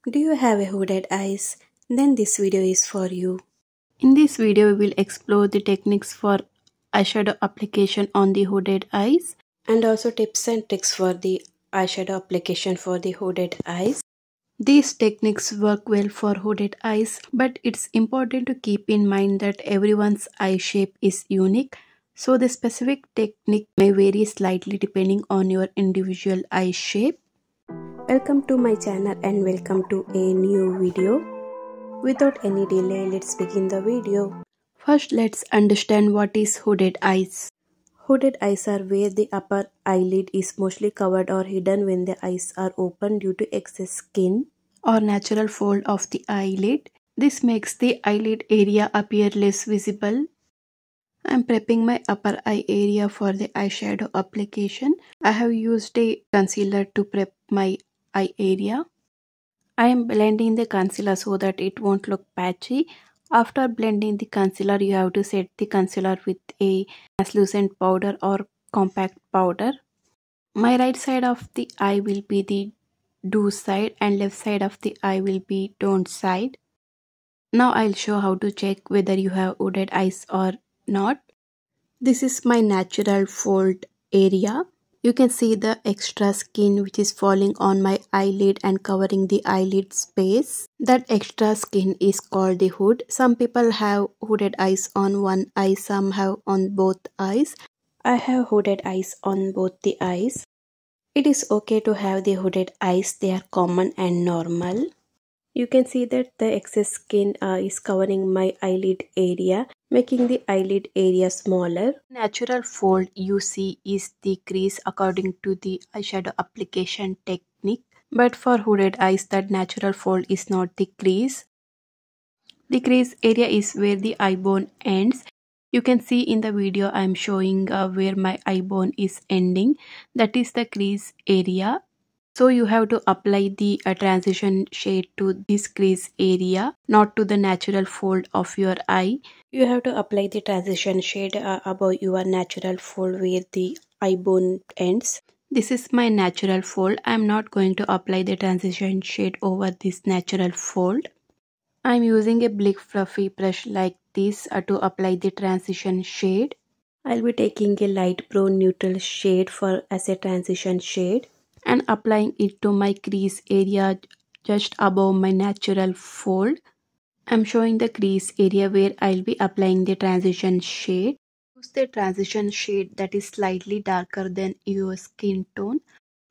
Do you have a hooded eyes? Then this video is for you. In this video, we will explore the techniques for eyeshadow application on the hooded eyes and also tips and tricks for the eyeshadow application for the hooded eyes. These techniques work well for hooded eyes, but it's important to keep in mind that everyone's eye shape is unique, so the specific technique may vary slightly depending on your individual eye shape. Welcome to my channel and welcome to a new video. Without any delay, let's begin the video. First, let's understand what is hooded eyes. Hooded eyes are where the upper eyelid is mostly covered or hidden when the eyes are open due to excess skin or natural fold of the eyelid. This makes the eyelid area appear less visible. I'm prepping my upper eye area for the eyeshadow application. I have used a concealer to prep my eye area. I am blending the concealer so that it won't look patchy. After blending the concealer, you have to set the concealer with a translucent powder or compact powder. My right side of the eye will be the do side and left side of the eye will be don't side. Now I'll show how to check whether you have hooded eyes or not. This is my natural fold area. You can see the extra skin which is falling on my eyelid and covering the eyelid space. That extra skin is called the hood. Some people have hooded eyes on one eye, some have on both eyes. I have hooded eyes on both the eyes. It is okay to have the hooded eyes, they are common and normal. You can see that the excess skin is covering my eyelid area, making the eyelid area smaller. Natural fold you see is the crease according to the eyeshadow application technique. But for hooded eyes, that natural fold is not the crease. The crease area is where the eye bone ends. You can see in the video I am showing where my eye bone is ending. That is the crease area. So you have to apply the transition shade to this crease area, not to the natural fold of your eye. You have to apply the transition shade above your natural fold where the eye bone ends. This is my natural fold. I am not going to apply the transition shade over this natural fold. I am using a big fluffy brush like this to apply the transition shade. I'll be taking a light brown neutral shade as a transition shade and applying it to my crease area just above my natural fold. I'm showing the crease area where I'll be applying the transition shade. Use the transition shade that is slightly darker than your skin tone.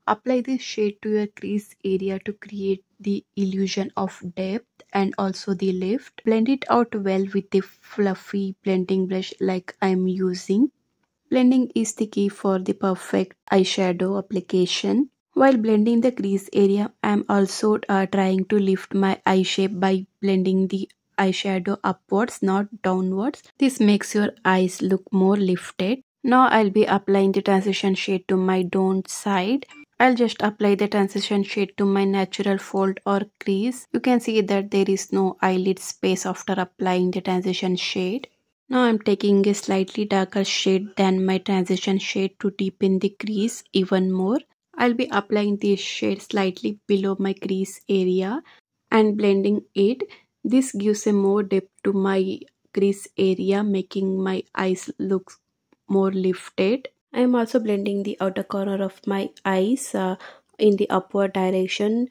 Apply this shade to your crease area to create the illusion of depth and also the lift. Blend it out well with the fluffy blending brush like I'm using. Blending is the key for the perfect eyeshadow application. While blending the crease area, I am also trying to lift my eye shape by blending the eyeshadow upwards, not downwards. This makes your eyes look more lifted. Now I'll be applying the transition shade to my don't side. I'll just apply the transition shade to my natural fold or crease. You can see that there is no eyelid space after applying the transition shade. Now I'm taking a slightly darker shade than my transition shade to deepen the crease even more. I'll be applying this shade slightly below my crease area and blending it. This gives a more depth to my crease area, making my eyes look more lifted. I am also blending the outer corner of my eyes in the upward direction.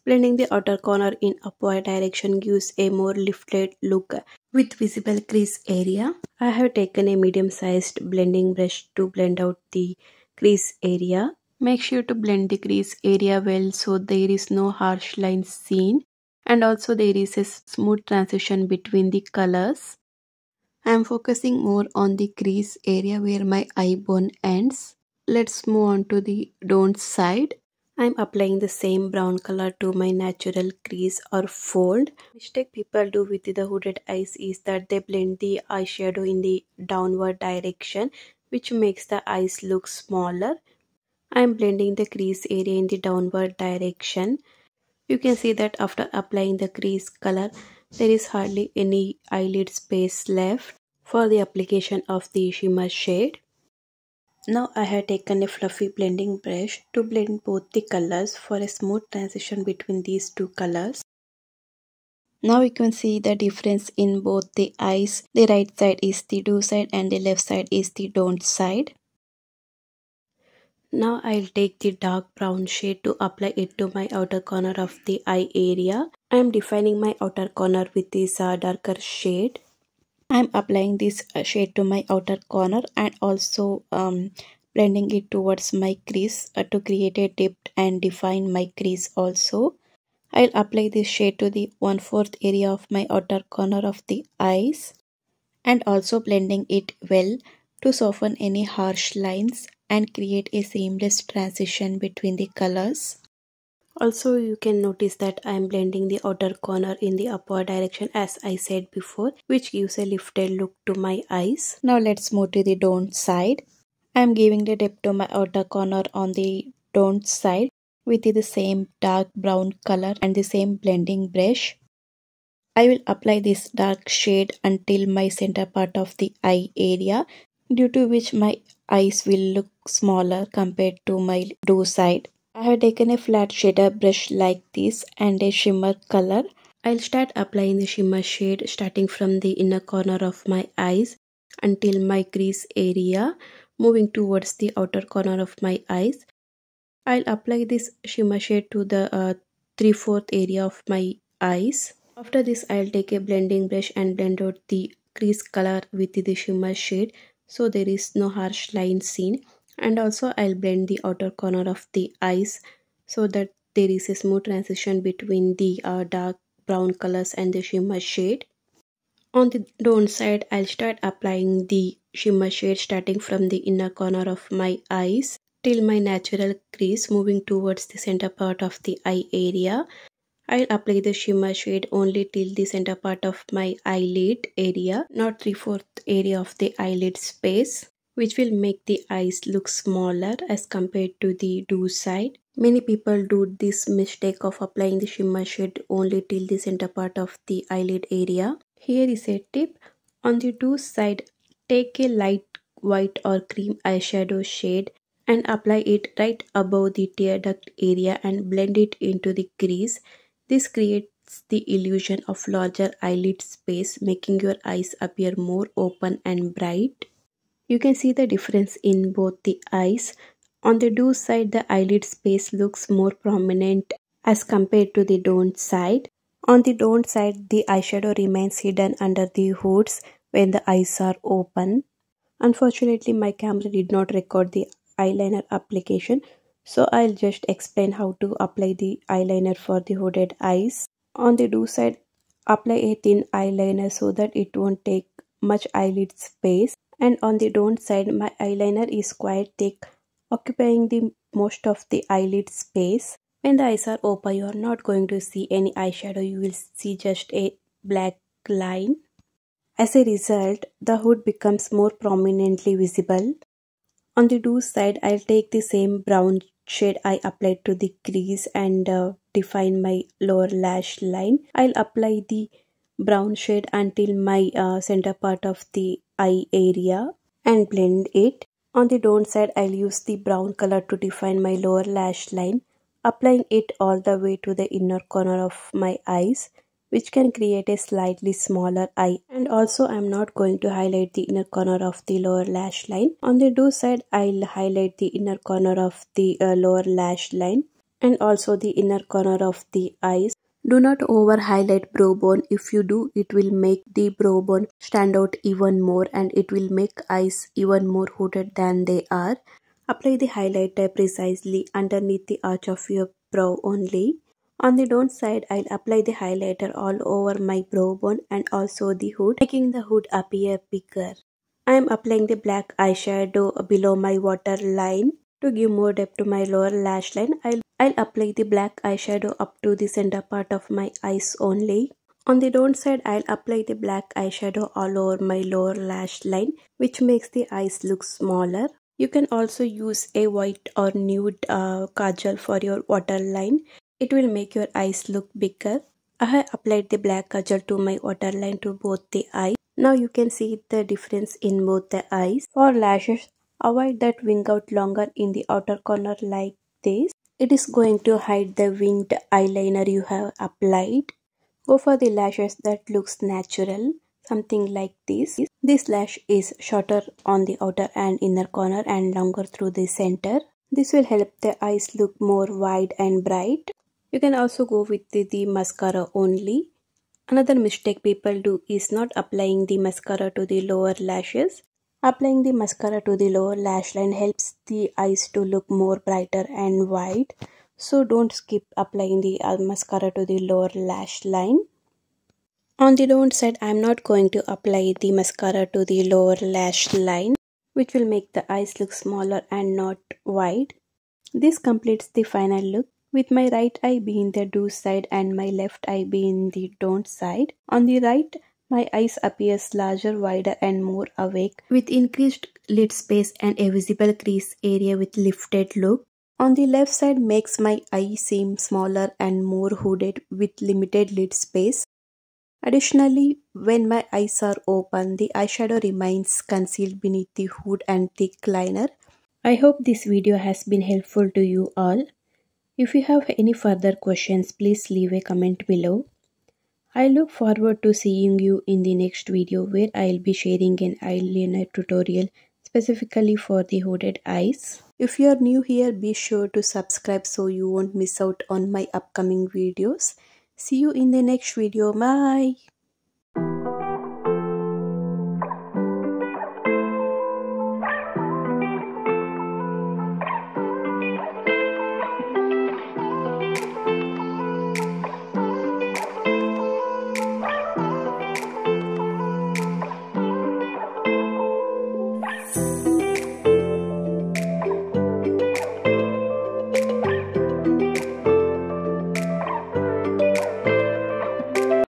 Blending the outer corner in upward direction gives a more lifted look with visible crease area. I have taken a medium-sized blending brush to blend out the crease area. Make sure to blend the crease area well so there is no harsh lines seen and also there is a smooth transition between the colors. I am focusing more on the crease area where my eye bone ends. Let's move on to the don't side. I am applying the same brown color to my natural crease or fold. Mistake people do with the hooded eyes is that they blend the eyeshadow in the downward direction, which makes the eyes look smaller. I am blending the crease area in the downward direction. You can see that after applying the crease color, there is hardly any eyelid space left for the application of the shimmer shade. Now I have taken a fluffy blending brush to blend both the colors for a smooth transition between these two colors. Now you can see the difference in both the eyes. The right side is the do side and the left side is the don't side. Now I'll take the dark brown shade to apply it to my outer corner of the eye area. I am defining my outer corner with this darker shade. I am applying this shade to my outer corner and also blending it towards my crease to create a dip and define my crease also. I'll apply this shade to the 1/4 area of my outer corner of the eyes and also blending it well to soften any harsh lines and create a seamless transition between the colors. Also, you can notice that I am blending the outer corner in the upward direction as I said before, which gives a lifted look to my eyes. Now let's move to the don't side. I am giving the dip to my outer corner on the don't side with the same dark brown color and the same blending brush. I will apply this dark shade until my center part of the eye area, due to which my eyes will look smaller compared to my do side. I have taken a flat shader brush like this and a shimmer color. I'll start applying the shimmer shade starting from the inner corner of my eyes until my crease area, moving towards the outer corner of my eyes. I'll apply this shimmer shade to the 3/4 area of my eyes. After this, I'll take a blending brush and blend out the crease color with the shimmer shade so there is no harsh line seen. And also I'll blend the outer corner of the eyes so that there is a smooth transition between the dark brown colors and the shimmer shade. On the don't side, I'll start applying the shimmer shade starting from the inner corner of my eyes till my natural crease, moving towards the center part of the eye area. I'll apply the shimmer shade only till the center part of my eyelid area, not 3/4 area of the eyelid space, which will make the eyes look smaller as compared to the do side. Many people do this mistake of applying the shimmer shade only till the center part of the eyelid area. Here is a tip. On the do side, take a light white or cream eyeshadow shade and apply it right above the tear duct area and blend it into the crease. This creates the illusion of larger eyelid space, making your eyes appear more open and bright. You can see the difference in both the eyes. On the do side, the eyelid space looks more prominent as compared to the don't side. On the don't side, the eyeshadow remains hidden under the hoods when the eyes are open. Unfortunately, my camera did not record the eyeliner application, so I'll just explain how to apply the eyeliner for the hooded eyes. On the do side, apply a thin eyeliner so that it won't take much eyelid space. And on the don't side, my eyeliner is quite thick, occupying the most of the eyelid space. When the eyes are open, you are not going to see any eyeshadow, you will see just a black line. As a result, the hood becomes more prominently visible. On the do side, I'll take the same brown shade I applied to the crease and define my lower lash line. I'll apply the brown shade until my center part of the eye area and blend it. On the don't side, I'll use the brown color to define my lower lash line, applying it all the way to the inner corner of my eyes, which can create a slightly smaller eye. And also I'm not going to highlight the inner corner of the lower lash line. On the do side, I'll highlight the inner corner of the lower lash line and also the inner corner of the eyes. Do not over highlight brow bone. If you do, it will make the brow bone stand out even more and it will make eyes even more hooded than they are. Apply the highlighter precisely underneath the arch of your brow only. On the don't side, I'll apply the highlighter all over my brow bone and also the hood, making the hood appear bigger. I am applying the black eyeshadow below my waterline to give more depth to my lower lash line. I'll apply the black eyeshadow up to the center part of my eyes only. On the don't side, I'll apply the black eyeshadow all over my lower lash line, which makes the eyes look smaller. You can also use a white or nude kajal for your waterline. It will make your eyes look bigger. I have applied the black kajal to my waterline to both the eyes. Now you can see the difference in both the eyes. For lashes, Avoid that wing out longer in the outer corner like this. It is going to hide the winged eyeliner you have applied. Go for the lashes that looks natural, something like this. This lash is shorter on the outer and inner corner and longer through the center. This will help the eyes look more wide and bright. You can also go with the mascara only. Another mistake people do is not applying the mascara to the lower lashes. Applying the mascara to the lower lash line helps the eyes to look more brighter and wide. So don't skip applying the mascara to the lower lash line. On the lower side, I am not going to apply the mascara to the lower lash line, which will make the eyes look smaller and not wide. This completes the final look, with my right eye being the do side and my left eye being the don't side. On the right, my eyes appears larger, wider and more awake, with increased lid space and a visible crease area with lifted look. On the left side makes my eye seem smaller and more hooded with limited lid space. Additionally, when my eyes are open, the eyeshadow remains concealed beneath the hood and thick liner. I hope this video has been helpful to you all. If you have any further questions, please leave a comment below. I look forward to seeing you in the next video where I'll be sharing an eyeliner tutorial specifically for the hooded eyes. If you are new here, be sure to subscribe so you won't miss out on my upcoming videos. See you in the next video. Bye.